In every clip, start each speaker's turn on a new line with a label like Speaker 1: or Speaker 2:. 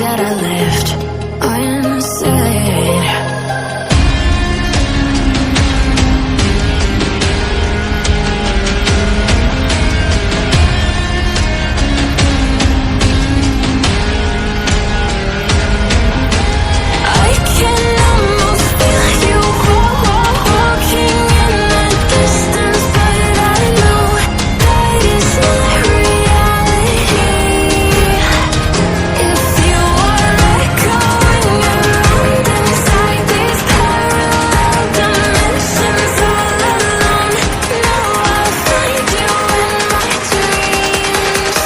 Speaker 1: that I left unsaid. I can almost feel you walking in the distance, but I know that it's not reality. If you are echoing around inside these parallel dimensions all alone, now I'll find you in my dreams.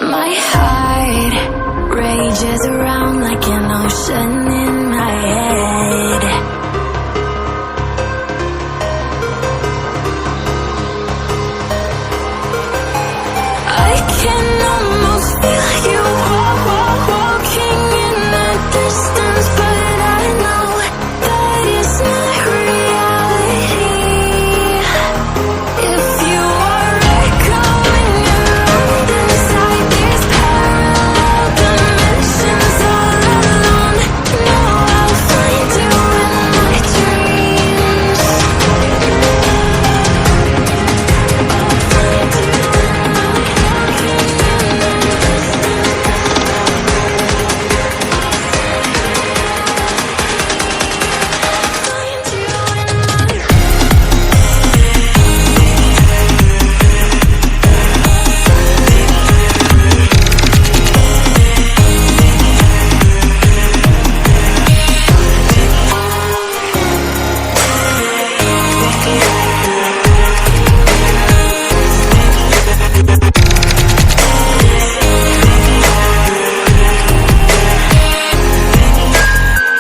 Speaker 1: My heart rages around like an ocean in my head. I can almost feel you walking in the distance, but I know that it's not reality. If you are echoing around inside these parallel dimensions all alone, now I'll find you in my dreams.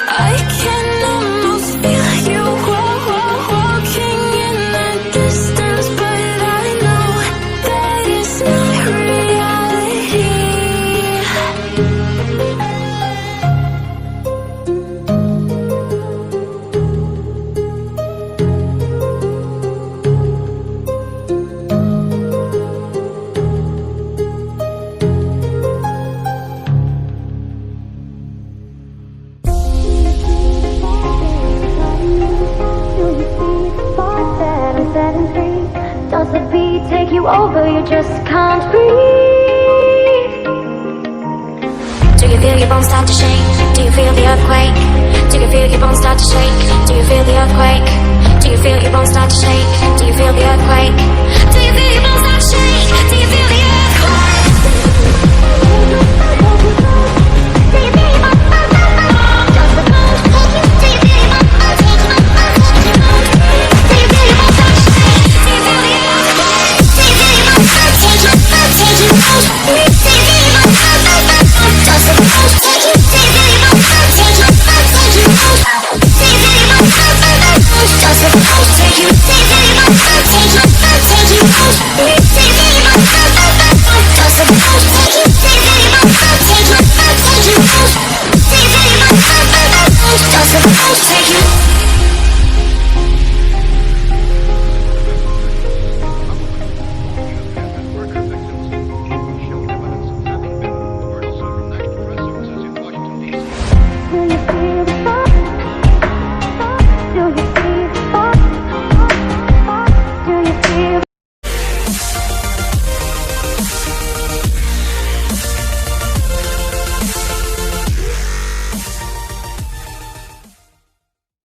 Speaker 1: I can almost feel you walking in the distance, but I know that it's not reality. Does the beat take you over? You just can't breathe. Do you feel your bones start to shake? Do you feel the earthquake? Do you feel your bones start to shake? Do you feel the earthquake? Do you feel your bones start to shake? Do you feel the earthquake? Do you feel your bones start to shake? Do you feel the earthquake? Do you feel your bones? Does the bones take you? Do you feel your bones take you? Do you feel your bones start to shake? Do you feel the earthquake? Do you feel your bones take you? Do you feel your bones? Does the bones take you? Do you feel your bones take you? Do you feel your bones? Does the bones take you? Do you feel your bones take you? Take you? Do you feel your bones? Does the bones take you? Do you feel your bones take you? Take you? Do you feel your bones? Does the bones take you?